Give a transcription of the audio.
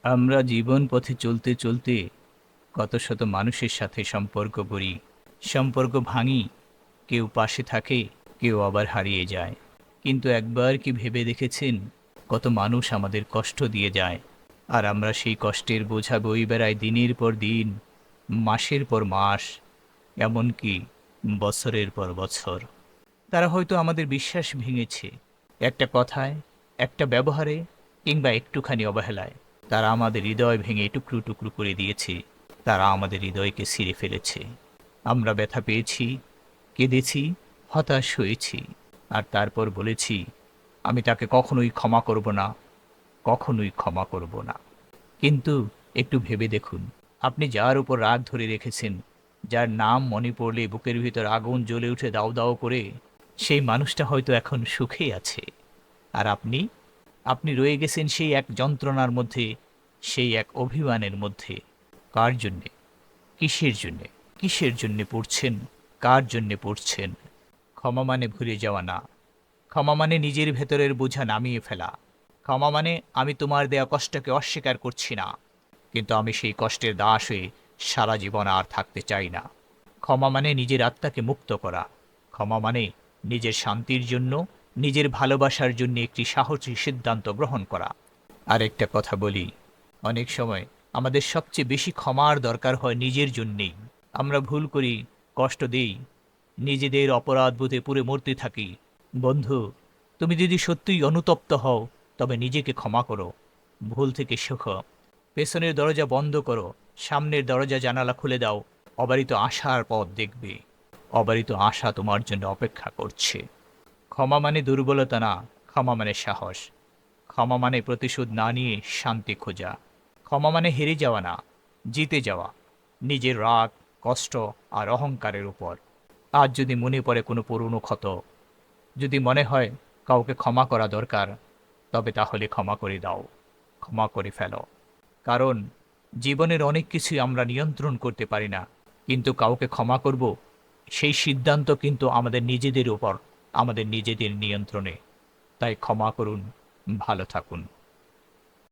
আমরা জীবন পথে চলতে চলতে কত শত মানুষের সাথে সম্পর্ক করি, সম্পর্ক ভাঙি। কেউ পাশে থাকে, কেউ আবার হারিয়ে যায়। কিন্তু একবার কি ভেবে দেখেছেন, কত মানুষ আমাদের কষ্ট দিয়ে যায়, আর আমরা সেই কষ্টের বোঝা বয়ে বেড়াই দিনের পর দিন, মাসের পর মাস, এমনকি বছরের পর বছর। তারা হয়তো আমাদের বিশ্বাস ভেঙেছে, একটা কথায়, একটা ব্যবহারে, কিংবা একটুখানি অবহেলায়। তারা আমাদের হৃদয় ভেঙে টুকরো টুকরো করে দিয়েছে, তারা আমাদের হৃদয়কে ছিঁড়ে ফেলেছে। আমরা ব্যথা পেয়েছি, কেঁদেছি, হতাশ হয়েছি, আর তারপর বলেছি, আমি তাকে কখনোই ক্ষমা করব না, কখনোই ক্ষমা করব না। কিন্তু একটু ভেবে দেখুন, আপনি যার উপর রাগ ধরে রেখেছেন, যার নাম মনে পড়লে বুকের ভিতর আগুন জ্বলে উঠে দাউ দাউ করে, সেই মানুষটা হয়তো এখন সুখেই আছে। আর আপনি আপনি রয়ে গেছেন সেই এক যন্ত্রণার মধ্যে, সেই এক অভিমানের মধ্যে। কার জন্যে? কিসের জন্যে? কিসের জন্যে পড়ছেন? কার জন্যে পড়ছেন? ক্ষমা মানে ভুলে যাওয়া না। ক্ষমা মানে নিজের ভেতরের বোঝা নামিয়ে ফেলা। ক্ষমা মানে আমি তোমার দেয়া কষ্টকে অস্বীকার করছি না, কিন্তু আমি সেই কষ্টের দাস হয়ে সারা জীবন আর থাকতে চাই না। ক্ষমা মানে নিজের আত্মাকে মুক্ত করা। ক্ষমা মানে নিজের শান্তির জন্য, নিজের ভালোবাসার জন্য একটি সাহসী সিদ্ধান্ত গ্রহণ করা। আর একটা কথা বলি, অনেক সময় আমাদের সবচেয়ে বেশি ক্ষমার দরকার হয় নিজের জন্যেই। আমরা ভুল করি, কষ্ট দেই, নিজেদের অপরাধবোধে পুড়ে মরতে থাকি। বন্ধু, তুমি যদি সত্যিই অনুতপ্ত হও, তবে নিজেকে ক্ষমা করো, ভুল থেকে শেখো, পেছনের দরজা বন্ধ করো, সামনের দরজা জানালা খুলে দাও। অবারিত আশার পথ দেখবে, অবারিত আশা তোমার জন্য অপেক্ষা করছে। ক্ষমা মানে দুর্বলতা না, ক্ষমা মানে সাহস। ক্ষমা মানে প্রতিশোধ না নিয়ে শান্তি খোঁজা। ক্ষমা মানে হেরে যাওয়া না, জিতে যাওয়া, নিজের রাগ, কষ্ট আর অহংকারের উপর। আজ যদি মনে পড়ে কোনো পুরনো ক্ষত, যদি মনে হয় কাউকে ক্ষমা করা দরকার, তবে তাহলে ক্ষমা করে দাও, ক্ষমা করে ফেলো। কারণ জীবনের অনেক কিছুই আমরা নিয়ন্ত্রণ করতে পারি না, কিন্তু কাউকে ক্ষমা করব, সেই সিদ্ধান্ত কিন্তু আমাদের নিজেদের উপর, আমাদের নিজেদের নিয়ন্ত্রণে। তাই ক্ষমা করুন, ভালো থাকুন।